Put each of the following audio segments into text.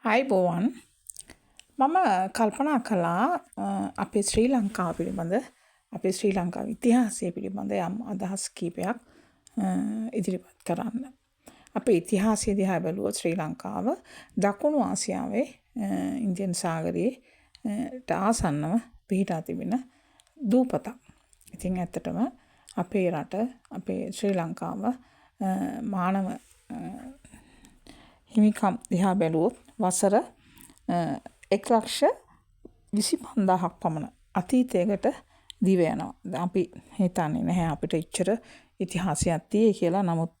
අයිබෝවන් මම කල්පනා කළා අපේ ශ්‍රී ලංකාව පිළිබඳ අපේ ශ්‍රී ලංකාව ඉතිහාසය පිළිබඳ යම් අදහස් කීපයක් ඉදිරිපත් කරන්න. අපේ ඉතිහාසය දිහා බැලුවොත් ශ්‍රී ලංකාව දකුණු ආසියාවේ ඉන්දියන් සාගරයේ ආසන්නව පිහිටා තිබෙන දූපතක්. ඉතින් ඇත්තටම අපේ රට අපේ ශ්‍රී ලංකාව මානව හිමිකම් දිහා බැලුවොත් වසර 1,25,000ක් පමණ අතීතයකට දිව යනවා. අපි හිතන්නේ නැහැ අපිට ඉච්චර ඉතිහාසයක් තියෙයි කියලා. නමුත්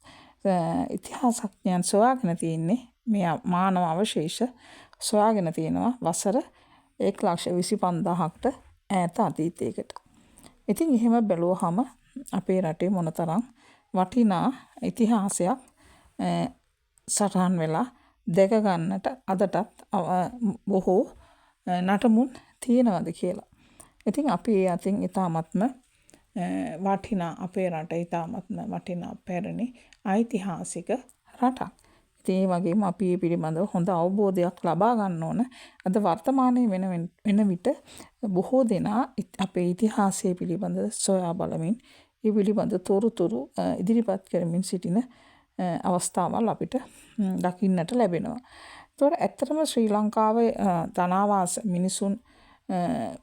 ඉතිහාසඥයන් සොයාගෙන තියෙන්නේ මේ මානව අවශේෂ සොයාගෙන තියෙනවා වසර 1,25,000කට ඈත අතීතයකට. ඉතින් එහෙම බැලුවහම අපේ රටේ මොනතරම් වටිනා ඉතිහාසයක් සටහන් වෙලා දැක ගන්නට අදටත් බොහෝ නටමුන් තියෙනවද කියලා. ඉතින් අපි ඒ අතින් ඉතාමත්ම වටිනා අපේ රට ඉතාමත්ම වටිනා පැරණි ඓතිහාසික රටක්. ඉතින් ඒ වගේම අපි මේ පිළිබඳව හොඳ අවබෝධයක් ලබා ගන්න ඕන. අද වර්තමානයේ වෙන විට බොහෝ දෙනා අපේ ඉතිහාසය පිළිබඳ සොයා බලමින් ඒ පිළිබඳ තොරතුරු ඉදිරිපත් කරමින් සිටින අවස්ථාවල් අපිට දකින්නට ලැබෙනවා. ඒතකොට ඇත්තටම ශ්‍රී ලංකාවේ ධනාවාස මිනිසුන්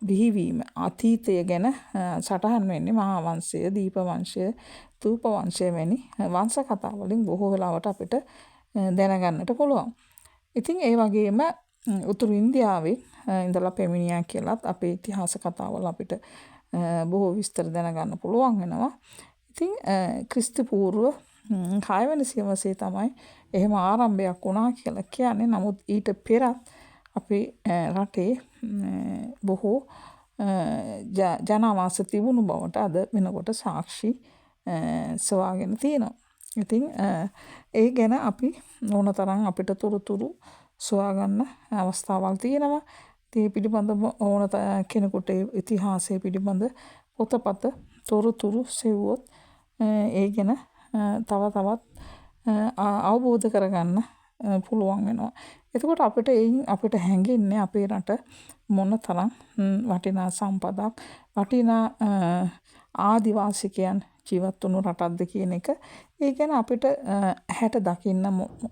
බිහිවීම අතීතය ගැන සටහන් වෙන්නේ මහා වංශය, දීප වංශය, තූප වංශය වැනි වංශ කතා වලින් බොහෝ වෙලාවට අපිට දැනගන්නට පුළුවන්. ඉතින් ඒ වගේම උතුරු ඉන්දියාවේ ඉඳලා පැමිණියා කියලාත් අපේ ඉතිහාස කතාවල අපිට බොහෝ විස්තර දැනගන්න පුළුවන් වෙනවා. ඉතින් ක්‍රිස්තු පූර්ව 6 වෙනි සියවසේ තමයි එහෙම ආරම්භයක් වුණා කියලා කියන්නේ. නමුත් ඊට පෙරත් අපේ රටේ බොහෝ ජනාවාස තිබුණු බවට අද වෙනකොට සාක්ෂි සොයාගෙන තියෙනවා. ඉතින් ඒ ගැන අපි ඕනතරම් අපිට තොරතුරු සොයාගන්න අවස්ථාවල් තියෙනවා. ඒ පිළිබඳව ඕන කෙනෙකුට ඉතිහාසය පිළිබඳ පොතපත තොරතුරු සෙව්වොත් ඒ ගැන තවත් අවබෝධ කරගන්න පුළුවන් වෙනවා. එතකොට අපිට හැඟෙන්නේ අපේ රට මොන තරම් වටිනා සම්පතක් වටිනා ආදිවාසිකයන් ජීවත් වුණු රටක්ද කියන එක. ඒ කියන්නේ අපිට ඇහැට දකින්න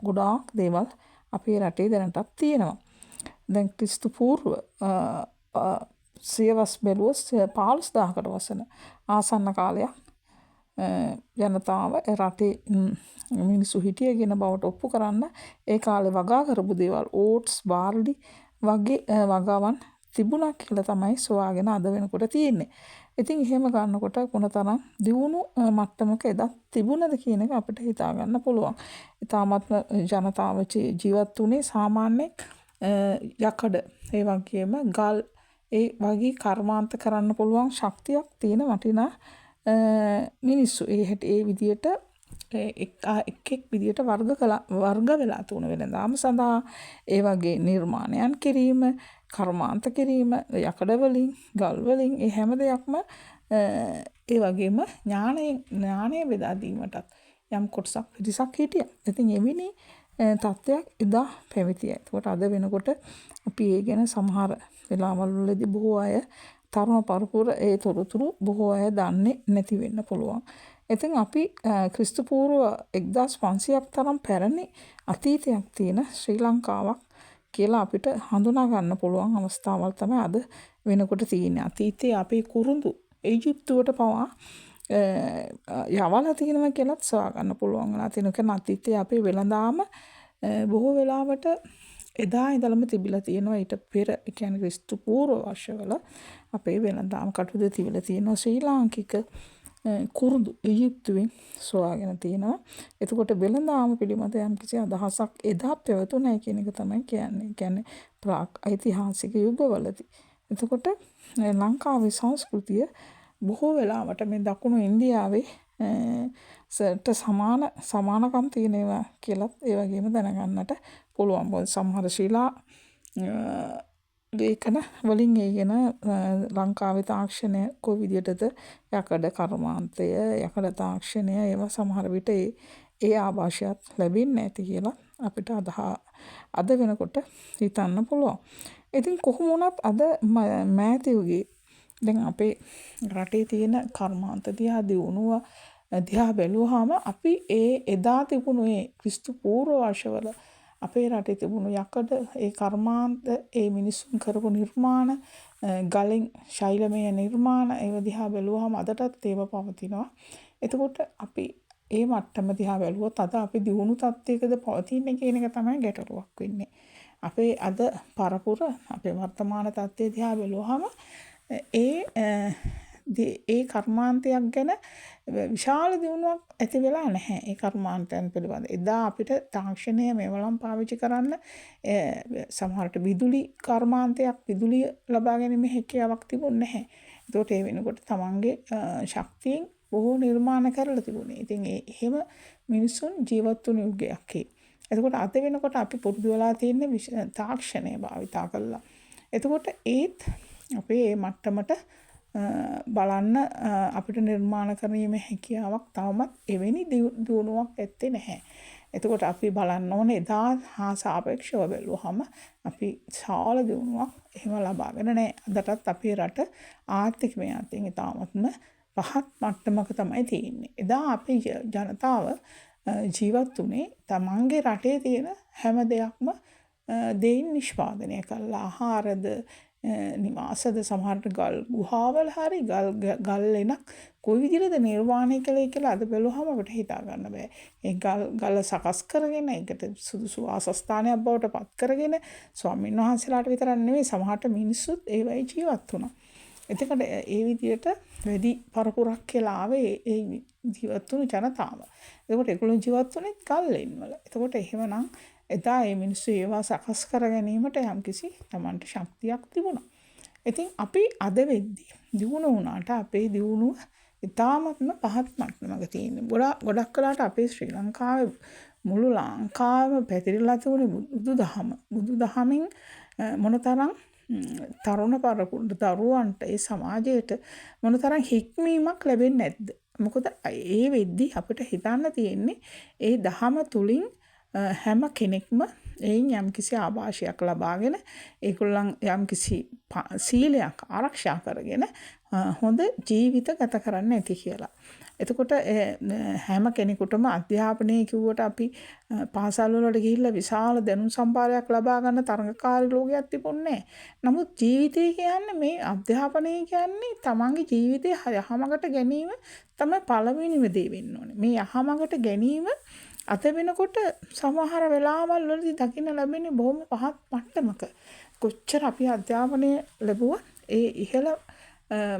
ගොඩාක් දේවල් අපේ රටේ දැනටත් තියෙනවා. දැන් ක්‍රිස්තු පූර්ව සියවස් බැලුවොත් 15,000කට වසන ආසන්න කාලයක් ජනතාව රටේ මිනිස්සු හිටිය කියන බවට ඔප්පු කරන්න ඒ කාලේ වගා කරපු දේවල් ඕට්ස් බාර්ලි වගේ වගාවන් තිබුණා කියලා තමයි සොයාගෙන අද වෙනකොට තියෙන්නේ. ඉතින් එහෙම ගන්නකොට මොනතරම් දියුණු මට්ටමක එදා තිබුණද කියන එක අපිට හිතා ගන්න පුළුවන්. ඉතාමත්ම ජනතාව ජීවත් වුණේ සාමාන්‍ය යකඩ ඒ වගේම ගල් ඒ වගේ කර්මාන්ත කරන්න පුළුවන් ශක්තියක් තියෙන වටිනා මිනිස්සු. ඒ විදියට එක් විදියට වර්ග වෙලා තුන වෙනදාම සඳහා ඒ වගේ නිර්මාණයන් කිරීම, කර්මාන්ත කිරීම, යකඩ වලින්, ගල් වලින් ඒ හැම දෙයක්ම ඒ වගේම ඥානය බෙදා දීමටත් යම් කොටසක් පිරිසක් හිටියා. ඉතින් එවැනි තත්ත්වයක් එදා පැවතියි. ඒකට අද වෙනකොට අපි ඒ ගැන සමහර වෙලාවල් වලදී බොහෝ අය තරුණ පරපුර ඒ තොරතුරු බොහෝ අය දන්නේ නැති වෙන්න පුළුවන්. ඉතින් අපි ක්‍රිස්තු පූර්ව 1,500ක් තරම් පැරණි අතීතයක් තියෙන ශ්‍රී ලංකාවක් කියලා අපිට හඳුනා ගන්න පුළුවන් අවස්ථාවල් තමයි අද වෙනකොට තියෙන්නේ. අතීතයේ අපේ කුරුඳු ඊජිප්තුවට පවා යවලා තියෙනවා කියලාත් සොයා ගන්න පුළුවන්. අතිනකන අතීතයේ අපේ වෙළඳාම බොහෝ වෙලාවට එදා ඉඳලම තිබිලා තියෙනවා. ඊට පෙර කියන්නේ ක්‍රිස්තු පූර්ව වර්ෂවල අපේ වෙළඳාම කටයුතු තිබිලා තියෙනවා. ශ්‍රී ලාංකික කුරුඳු ඊජිප්තුවෙන් සොයාගෙන තියෙනවා. එතකොට වෙළඳාම පිළිබඳ යම්කිසි අදහසක් එදා පැවතුණයි කියන එක තමයි කියන්නේ. කියන්නේ ප්‍රාග් ඓතිහාසික යුගවලදී. එතකොට ලංකාවේ සංස්කෘතිය බොහෝ වෙලාවට මේ දකුණු ඉන්දියාවේ සමානකම් තියෙනවා කියලත් ඒ වගේම දැනගන්නට පුළුවන්. මොකද සමහර ශිලා ලේඛන වලින් ඒගෙන ලංකාවේ තාක්ෂණය කොයි විදියටද යකඩ කර්මාන්තය, යකඩ තාක්ෂණය ඒවා සමහර විට ඒ ආభాෂයත් ලැබෙන්නේ නැති කියලා අපිට අද වෙනකොට හිතන්න පුළුවන්. ඉතින් කොහොම වුණත් අද මෑතිවගේ දැන් අපේ රටේ තියෙන කර්මාන්ත දිහා දියුණුව දිහා බැලුවාම අපි එදා තිබුණු ඒ ක්‍රිස්තු පූර්ව වර්ෂවල අපේ රටේ තිබුණු යකඩ ඒ කර්මාන්ත ඒ මිනිසුන් කරපු නිර්මාණ ගලින් ශෛලමය නිර්මාණ ඒව දිහා බැලුවාම අදටත් ඒව පවතිනවා. එතකොට අපි ඒ මට්ටම දිහා බැලුවොත් අද අපි දියුණු තත්ත්වයකද පවතින්නේ කියන එක තමයි ගැටලුවක් වෙන්නේ. අපේ අද පරපුර අපේ වර්තමාන තත්ත්වය දිහා බැලුවාම ඒ කර්මාන්තයක් ගැන විශාල දියුණුවක් ඇති වෙලා නැහැ. ඒ කර්මාන්තයන් පිළිබඳ. එදා අපිට තාක්ෂණය මේවලම් පාවිච්චි කරන්න සමහරට විදුලි කර්මාන්තයක් විදුලිය ලබා ගැනීම හැකියාවක් තිබුණේ නැහැ. ඒකට ඒ වෙනකොට තමන්ගේ ශක්තියෙන් බොහෝ නිර්මාණ කරලා තිබුණේ. ඉතින් එහෙම මිනිසුන් ජීවත් වුණු යුගයක් ඒ. එතකොට අද වෙනකොට අපි පුරුදු වෙලා තියෙන්නේ තාක්ෂණය භාවිතා කරලා. එතකොට ඒත් අපේ මේ මට්ටමට බලන්න අපිට නිර්මාණ කිරීමේ හැකියාවක් තවමත් එවැනි දියුණුවක් ඇත්තේ නැහැ. එතකොට අපි බලන්න ඕනේ එදා හා සාපේක්ෂව බැලුවහම අපි සාල දියුණුවක් එහෙම ලබාගෙන නැහැ. අදටත් අපේ රට ආර්ථිකමය අතින් ඉතාමත්ම පහත් මට්ටමක තමයි තියෙන්නේ. එදා අපේ ජනතාව ජීවත් වුණේ තමන්ගේ රටේ තියෙන හැම දෙයක්ම දෙයින් නිෂ්පාදනය කළා. ආහාරද නිවාසද සමහරට ගල් ගුහාවල හරි ගල් එනක් කොයි විදිහටද නිර්මාණය කළේ කියලා අද බැලුවහම අපිට හිතා ගන්න බෑ. ඒ ගල සකස් කරගෙන ඒකට සුදුසු ආසස්ථානයක් බවට පත් කරගෙන ස්වාමීන් වහන්සේලාට විතරක් නෙවෙයි සමහරට මිනිස්සුත් ඒවයි ජීවත් වුණා. එතකොට ඒ විදිහට වැඩි පරපුරක් කියලා ආවේ ඒ ජීවත් වුණු ජනතාව. එතකොට ඒගොල්ලෝ ජීවත් වුණේ ගල්ලෙන් වල. එතකොට එහෙමනම් එදා මේ මිනිස්සු ඒවා සකස් කර ගැනීමට යම්කිසි Tamanට ශක්තියක් තිබුණා. ඉතින් අපි අද වෙද්දී දියුණු වුණාට අපේ දියුණුව ඉතාමත්ම පහත් මට්ටමක තියෙනවා. ගොඩක් කලකට අපේ ශ්‍රී ලංකාවේ මුළු ලංකාවම පැතිරිලා තිබුණේ බුදුදහමින් මොනතරම් තරුණ පරපුරට දරුවන්ට ඒ සමාජයට මොනතරම් හික්මීමක් ලැබෙන්නේ නැද්ද? මොකද ඒ වෙද්දී අපිට හිතන්න තියෙන්නේ ඒ දහම තුලින් හැම කෙනෙක්ම එයින් යම්කිසි ආభాෂයක් ලබාගෙන ඒගොල්ලන් යම්කිසි සීලයක් ආරක්ෂා කරගෙන හොඳ ජීවිත ගත කරන්න ඇති කියලා. එතකොට හැම කෙනෙකුටම අධ්‍යාපනය කිව්වට අපි පාසල් වලට ගිහිල්ලා විශාල දැනුම් සම්භාරයක් ලබා ගන්න තරඟකාරී ලෝකයක් තිබුණේ නැහැ. නමුත් ජීවිතය කියන්නේ මේ අධ්‍යාපනය කියන්නේ තමන්ගේ ජීවිතය යහමඟට ගැනීම තමයි පළවෙනිම දේ වෙන්න ඕනේ. මේ යහමඟට ගැනීම අද වෙනකොට සමහර වෙලාවල් වලදී දකින්න ලැබෙන්නේ බොහොම පහත් මට්ටමක. කොච්චර අපි අධ්‍යාපනය ලැබුවත් ඒ ඉහළ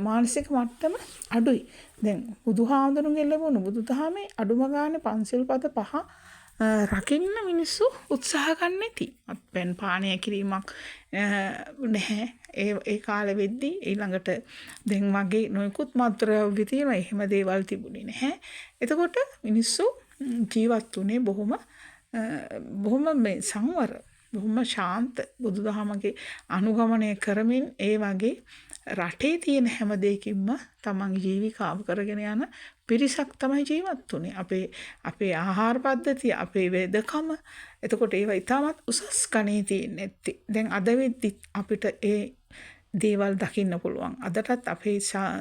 මානසික මට්ටම අඩුයි. දැන් බුදුහාමුදුරුවෝ ලැබුණු බුදුදහමේ අඩුම ගානේ පන්සිල් පද 5 රකින්න මිනිස්සු උත්සාහ ගන්න නැති. පෙන් පානය කිරීමක් නැහැ. ඒ කාලෙ වෙද්දී ඊළඟට දැන් වගේ නොයෙකුත් මත්ද්‍රව්‍ය තියෙනවා. එහෙම දේවල් තිබුණේ නැහැ. එතකොට මිනිස්සු ජීවත් වුණේ බොහොම මේ සංවර බොහොම ශාන්ත බුදුදහමගේ අනුගමනය කරමින් ඒ වගේ රටේ තියෙන හැම දෙයකින්ම තමන්ගේ ජීවිකාව කරගෙන යන පිරිසක් තමයි ජීවත් වුණේ. අපේ ආහාර පද්ධතිය, අපේ වේදකම එතකොට ඒවා ඉතාමත් උසස් ගණේ තියෙන්නේ නැති. දැන් අද වෙද්දි අපිට ඒ දේවල් දකින්න පුළුවන්. අදටත් අපේ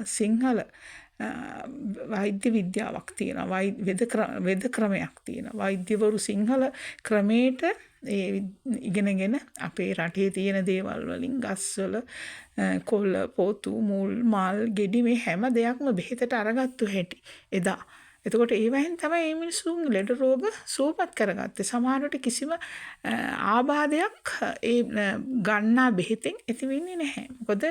සිංහල වෛද්‍ය විද්‍යාවක් තියෙනවා. වෙද ක්‍රමයක් තියෙනවා. වෛද්‍යවරු සිංහල ක්‍රමයට ඉගෙනගෙන අපේ රටේ තියෙන දේවල් වලින් ගස්වල කොළ පොතු මුල් මල් ගෙඩි මේ හැම දෙයක්ම බෙහෙතට අරගත්තු හැටි එදා. එතකොට ඒවෙන් තමයි මේ මිනිසුන් ලෙඩ රෝග සුවපත් කරගත්තේ. සමහරවිට කිසිම ආබාධයක් ඒ ගන්නා බෙහෙතෙන් ඇති වෙන්නේ නැහැ. මොකද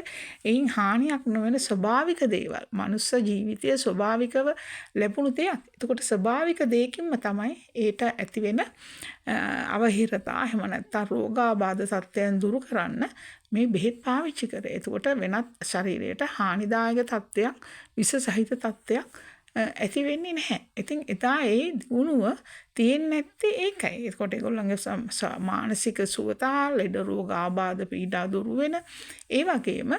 එයින් හානියක් නොවන ස්වභාවික දේවල්. මනුස්ස ජීවිතයේ ස්වභාවිකව ලැබුණු දෙයක්. එතකොට ස්වභාවික දෙයකින්ම තමයි ඒට ඇති වෙන අවහිරතා එහෙම නැත්නම් රෝගාබාධ සත්‍යයන් දුරු කරන්න මේ බෙහෙත් පාවිච්චි කරේ. එතකොට වෙනත් ශරීරයට හානිදායක තත්ත්වයක් විස සහිත තත්ත්වයක් ඇති වෙන්නේ නැහැ. ඉතින් එදා ඒ දිනුව තියෙන්නේ නැත්තේ ඒකයි. ඒකට ඒගොල්ලන්ගේ මානසික සුවතා, ලෙඩ රෝග ආබාධ පීඩා දුරු වෙන ඒ වගේම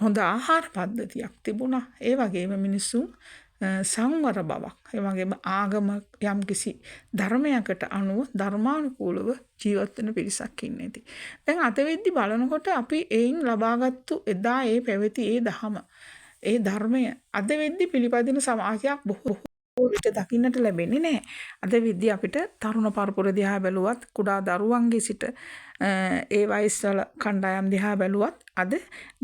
හොඳ ආහාර පද්ධතියක් තිබුණා. ඒ වගේම මිනිස්සුන් සංවර බවක්, ඒ වගේම ආගම යම්කිසි ධර්මයකට අනුව ධර්මානුකූලව ජීවත් වෙන පිරිසක් ඉන්නේ ඉතින්. දැන් අද වෙද්දි බලනකොට අපි එයින් ලබාගත්තු එදා ඒ පැවති ඒ දහම, ඒ ධර්මය අද වෙද්දි පිළිපදින සමාජයක් බොහෝ විට දකින්නට ලැබෙන්නේ නැහැ. අද වෙද්දි අපිට තරුණ පරපුර දිහා බැලුවත්, කුඩා දරුවන්ගේ සිට ඒ වයස්වල කණ්ඩායම් දිහා බැලුවත් අද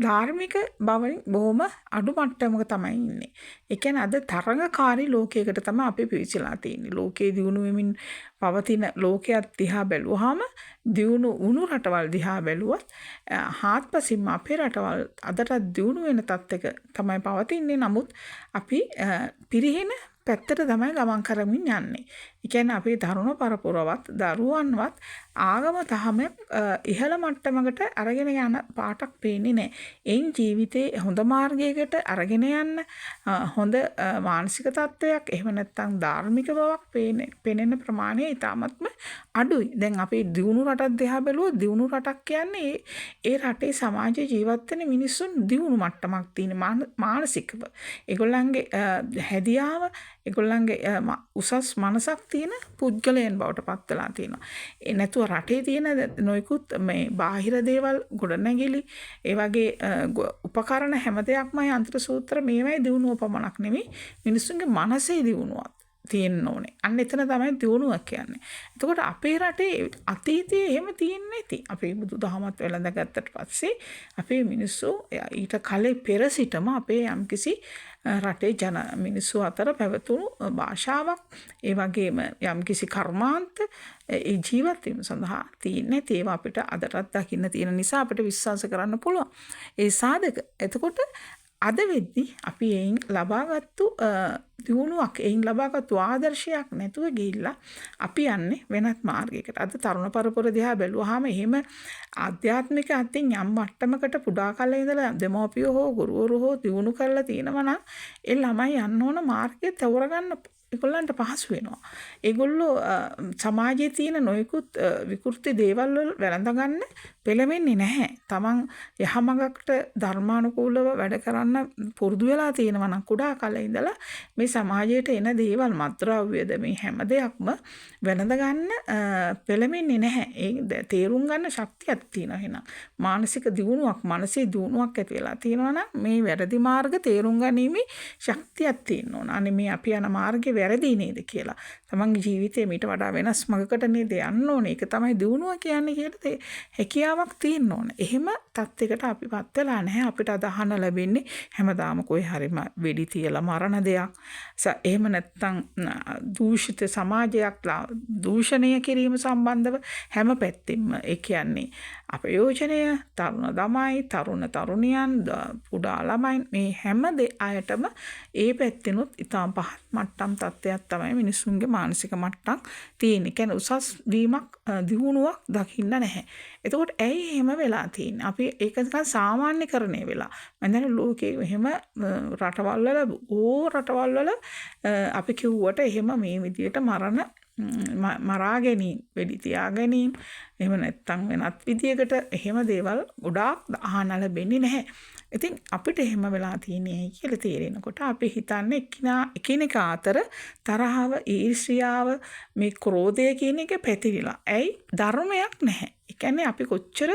ධාර්මික බවින් බොහොම අඩු මට්ටමක තමයි ඉන්නේ. ඒ කියන්නේ අද තරඟකාරී ලෝකයකට තමයි අපි පිවිසලා තියෙන්නේ. ලෝකයේ දියුණු වෙමින් පවතින ලෝකයක් දිහා බැලුවාම දියුණු වුණු රටවල් දිහා බැලුවත් හාත්පසින්ම අපේ රටවල් අදට දියුණු වෙන තත්ත්වයක තමයි පවතින්නේ. නමුත් අපි පිරිහෙන පැත්තට තමයි ගමන් කරමින් යන්නේ. ඒ කියන්නේ අපේ තරුණ පරපුරවත් දරුවන්වත් ආගම තහම ඉහළ මට්ටමකට අරගෙන යන පාටක් පේන්නේ නැහැ. එයින් ජීවිතේ හොඳ මාර්ගයකට අරගෙන යන්න හොඳ මානසික තත්ත්වයක් එහෙම නැත්නම් ධාර්මික බවක් පේනෙන ප්‍රමාණය ඉතාමත්ම අඩුයි. දැන් අපි දියුණු රටක් දිහා බැලුවොත් දියුණු රටක් කියන්නේ ඒ රටේ සමාජයේ ජීවත් වෙන මිනිස්සුන් දියුණු මට්ටමක් තියෙන මානසිකව. ඒගොල්ලන්ගේ හැදියාව, ඒගොල්ලන්ගේ උසස් මනසක් තියෙන පුද්ගලයන් බවට පත් වෙලා තියෙනවා. ඒ නැතුව රටේ තියෙන නොයිකුත් මේ බාහිර දේවල් ගොඩනැගිලි ඒ වගේ උපකරණ හැම දෙයක්ම යන්ත්‍ර සූත්‍ර මේවයි දියුණුව පමණක් නෙමෙයි මිනිස්සුන්ගේ මනසේ දියුණුවක් තියෙන්න ඕනේ. අන්න එතන තමයි දියුණුව කියන්නේ. එතකොට අපේ රටේ අතීතයේ එහෙම තියෙන්නේ නැති. අපේ බුදුදහමත් වැළඳගත්තට පස්සේ අපේ මිනිස්සු ඊට කලින් පෙර සිටම අපේ යම්කිසි රටේ මිනිස්සු අතර පැවතුණු භාෂාවක්, ඒ වගේම යම්කිසි කර්මාන්ත ඒ ජීවත් වීම සඳහා තියෙන්නේ ඒවා අපිට අදටත් දකින්න තියෙන නිසා අපිට විශ්වාස කරන්න පුළුවන්. ඒ සාධක. එතකොට අද වෙද්දි අපි එයින් ලබාගත්තු දියුණුවක්, එයින් ලබාගත්තු ආදර්ශයක් නැතුව ගිහිල්ලා අපි යන්නේ වෙනත් මාර්ගයකට. අද තරුණ පරපුර දිහා බැලුවාම එහෙම ආධ්‍යාත්මික අතින් යම් මට්ටමකට පුඩා කාලේ ඉඳලා දෙමෝපියෝ හෝ ගුරුවරු හෝ දියුණු කරලා තියෙනවා නම් ඒ ළමයි යන්න ඕන මාර්ගය තෝරගන්න ඒගොල්ලන්ට පහසු වෙනවා. ඒගොල්ලෝ සමාජයේ තියෙන නොයෙකුත් විකෘති දේවල් වල වැළඳ ගන්න පෙළඹෙන්නේ නැහැ. තමන් යහමඟකට ධර්මානුකූලව වැඩ කරන්න පුරුදු වෙලා තියෙනවා නම් කුඩා කාලේ ඉඳලා මේ සමාජයට එන දේවල් මත්ද්‍රව්‍යද මේ හැම දෙයක්ම වැළඳ ගන්න පෙළඹෙන්නේ නැහැ. ඒ තේරුම් ගන්න ශක්තියක් තියෙනවා. එහෙනම් මානසික දියුණුවක්, මානසික දියුණුවක් ඇති වෙලා තියෙනවා නම් මේ වැරදි මාර්ග තේරුම් ගැනීමේ ශක්තියක් තියෙන්න ඕන. අනේ මේ අපි යන මාර්ගේ වැරදි නේද කියලා. තමන්ගේ ජීවිතේ මීට වඩා වෙනස් මඟකට නේද යන්න ඕනේ. ඒක තමයි දියුණුව කියන්නේ කියලා හැකියාවක් තියෙන්න ඕන. එහෙම තත්යකට අපිපත් වෙලා නැහැ. අපිට අදහන්න ලැබෙන්නේ හැමදාම කොයි හරිම වෙඩි තියලා මරණ දෙයක්. එහෙම නැත්නම් දූෂිත සමාජයක් දූෂණය කිරීම සම්බන්ධව හැම පැත්තෙම ඒ කියන්නේ අපයෝජනය, තරුණ ළමයි, තරුණ තරුණියන්, කුඩා ළමයි මේ හැම අයටම ඒ පැත්තෙනුත් ඉතාම පහත් මට්ටම් තත්ත්වයක් තමයි මිනිසුන්ගේ මානසික මට්ටම් තියෙන්නේ. කියන්නේ උසස් වීමක්, දියුණුවක් දකින්න නැහැ. එතකොට ඇයි එහෙම වෙලා තියෙන්නේ? අපි ඒක නිකන් සාමාන්‍යකරණය වෙලා. මම දැන් ලෝකේ එහෙම රටවල් වල අපි කිව්වට එහෙම මේ විදියට මරා ගැනීම, වෙඩි තියා ගැනීම, එහෙම නැත්නම් වෙනත් විදියකට එහෙම දේවල් ගොඩාක් අහන්න ලැබෙන්නේ නැහැ. ඉතින් අපිට එහෙම වෙලා තියෙන්නේ කියලා තේරෙනකොට අපි හිතන්නේ එකිනෙකා අතර තරහව, ඊර්ෂ්‍යාව, මේ ක්‍රෝධය කියන එක පැතිරිලා. ඇයි? ධර්මයක් නැහැ. ඒ කියන්නේ අපි කොච්චර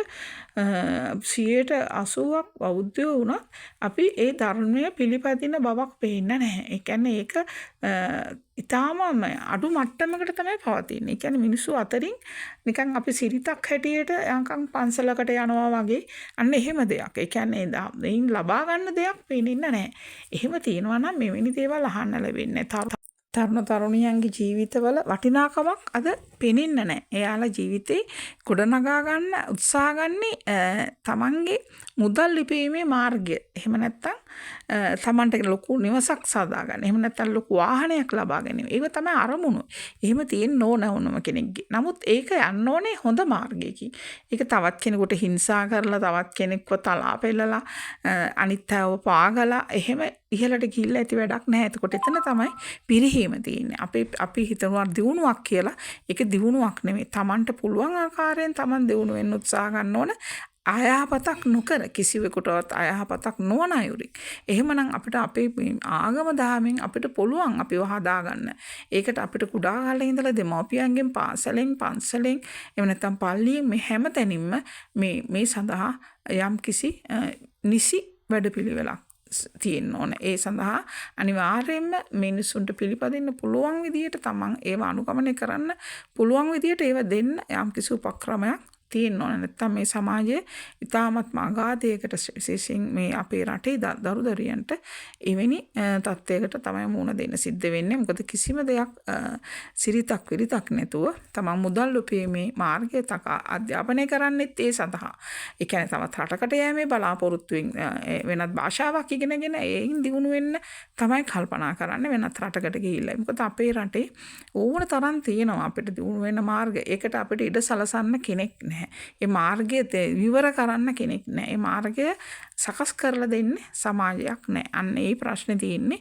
80% බෞද්ධයෝ වුණත් අපි ඒ ධර්මය පිළිපදින බවක් පේන්නේ නැහැ. ඒ කියන්නේ ඒක ඊටාම අඩු මට්ටමකට තමයි පවතින්නේ. ඒ කියන්නේ මිනිස්සු අතරින් නිකන් අපි සිරිතක් හැටියට යංකම් පන්සලකට යනවා වගේ අන්න එහෙම දෙයක්. ඒ කියන්නේ එයින් ලබා ගන්න දෙයක් පේන්නේ නැහැ. එහෙම තියෙනවා නම් මෙවැනි දේවල් අහන්න ලැබෙන්නේ නැහැ. තරුණ තරුණියන්ගේ ජීවිතවල වටිනාකමක් අද පේන්නේ නැහැ. එයාලා ජීවිතේ ගොඩනගා ගන්න උත්සාහ ගන්නේ තමන්ගේ මුදල් ලිපීමේ මාර්ගය. එහෙම නැත්නම් තමන්ට ලොකු නිවසක් සාදා ගන්න. එහෙම නැත්නම් ලොකු වාහනයක් ලබා ගැනීම. ඒක තමයි අරමුණු. එහෙම තියෙන්න ඕනම කෙනෙක්ගේ. නමුත් ඒක යන්න ඕනේ හොඳ මාර්ගයකින්. ඒක තවත් කෙනෙකුට හිංසා කරලා, තවත් කෙනෙක්ව තලා පෙළලා, අනිත් අයව පාගලා එහෙම ඉහළට ගිහිල්ලා ඇති වැඩක් නැහැ. එතකොට එතන තමයි පිරිහීම තියෙන්නේ. අපි හිතනවා දියුණුවක් කියලා. ඒක දියුණුවක් නෙමෙයි. තමන්ට පුළුවන් ආකාරයෙන් තමන් දියුණු වෙන්න උත්සාහ ගන්න ඕන. අයහපතක් නොකර කිසිවෙකුටවත් අයහපතක් නොවන අයුරින්. එහෙමනම් අපිට අපේ ආගම දහමෙන් අපිට පුළුවන් අපිව හදාගන්න. ඒකට අපිට කුඩා කාලේ ඉඳලා දෙමව්පියන්ගෙන් පාසලෙන් පන්සලෙන් එහෙම නැත්නම් පල්ලියෙන් මේ හැම තැනින්ම මේ සඳහා යම් කිසි නිසි වැඩපිළිවෙලක් තියෙන්න ඕන. ඒ සඳහා අනිවාර්යයෙන්ම මිනිසුන්ට පිළිපදින්න පුළුවන් විදියට තමන් ඒව අනුගමනය කරන්න පුළුවන් විදියට ඒව දෙන්න යම් කිසි උපක්‍රමයක් තියෙන්න ඕන. නැත්නම් මේ සමාජයේ ඉතාමත්ම අගාධයකට විශේෂයෙන් මේ අපේ රටේ දරුදරියන්ට එවැනි තත්ත්වයකට තමයි මුහුණ දෙන්න සිද්ධ වෙන්නේ. මොකද කිසිම දෙයක් සිරිතක් විරිතක් නැතුව තමන් මුදල් උපයීමේ මාර්ගය අධ්‍යාපනය කරන්නෙත් ඒ සඳහා. ඒ කියන්නේ තවත් රටකට යෑමේ බලාපොරොත්තුවෙන් වෙනත් භාෂාවක් ඉගෙනගෙන ඒයින් දියුණු වෙන්න තමයි කල්පනා කරන්නේ වෙනත් රටකට ගිහිල්ලා. මොකද අපේ රටේ ඕන තරම් තියෙනවා අපිට දියුණු වෙන්න මාර්ග. ඒකට අපිට ඉඩ සලසන්න කෙනෙක් නැහැ. ඒ මාර්ගය විවර කරන්න කෙනෙක් නැහැ. ඒ මාර්ගය සකස් කරලා දෙන්නේ සමාජයක් නැහැ. අන්න ඒ ප්‍රශ්නේ තියෙන්නේ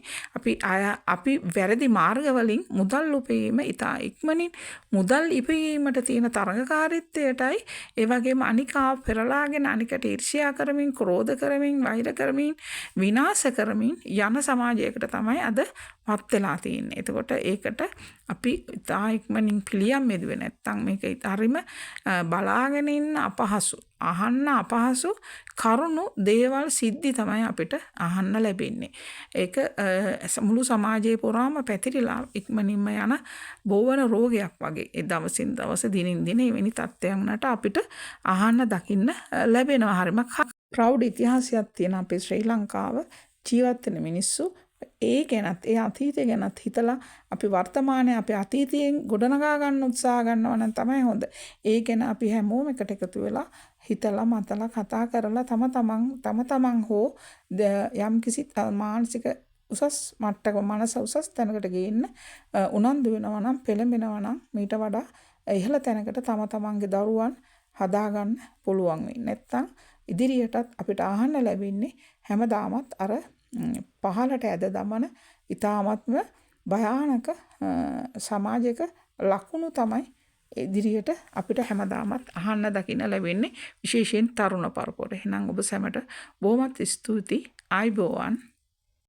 අපි වැරදි මාර්ග වලින් මුදල් උපයීම ඉතා ඉක්මනින් මුදල් ඉපයීමට තියෙන තරඟකාරීත්වයටයි ඒ වගේම අනිකා පෙරලාගෙන අනිකට ඊර්ෂ්‍යා කරමින් ක්‍රෝධ කරමින් වෛර කරමින් විනාශ කරමින් යන සමාජයකට තමයි අද පත් වෙලා තියෙන්නේ. එතකොට ඒකට අපි ඉතා ඉක්මනින් පිළියම් යෙදුවේ නැත්නම් මේක හරිම බලාගෙන ඉන්න අපහසු අහන්න අපහසු කරුණු දේවල් සිද්ධි තමයි අපිට අහන්න ලැබෙන්නේ. ඒක මුළු සමාජයේ පුරාම පැතිරිලා ඉක්මනින්ම යන බෝවන රෝගයක් වගේ. ඒ දවසින් දවස දිනින් දින එවැනි තත්ත්වයන් වලට අපිට අහන්න දකින්න ලැබෙනවා. හරිම ප්‍රෞඩ ඉතිහාසයක් තියෙන අපේ ශ්‍රී ලංකාව ජීවත් වෙන මිනිස්සු ඒ ගැනත් ඒ අතීතය ගැනත් හිතලා අපි වර්තමානයේ අපේ අතීතයෙන් ගොඩනගා ගන්න උත්සාහ ගන්නවා නම් තමයි හොඳ. ඒ ගැන අපි හැමෝම එකට එකතු වෙලා හිතලා මතලා කතා කරලා තම තමන් හෝ යම් කිසි මානසික උසස් මට්ටක මනස උසස් තැනකට ගේන්න උනන්දු වෙනවා නම් පෙළඹෙනවා නම් මීට වඩා ඉහළ තැනකට තමන්ගේ දරුවන් හදාගන්න පුළුවන් වෙන්නේ. නැත්තම් ඉදිරියටත් අපිට අහන්න ලැබෙන්නේ හැමදාමත් අර පහලට ඇද දමන ඉතාමත්ම භයානක සමාජයක ලකුණු තමයි ඉදිරියට අපිට හැමදාමත් අහන්න දකින්න ලැබෙන්නේ විශේෂයෙන් තරුණ පරපුර. එහෙනම් ඔබ සැමට බොහොමත් ස්තුතියි. ආයුබෝවන්.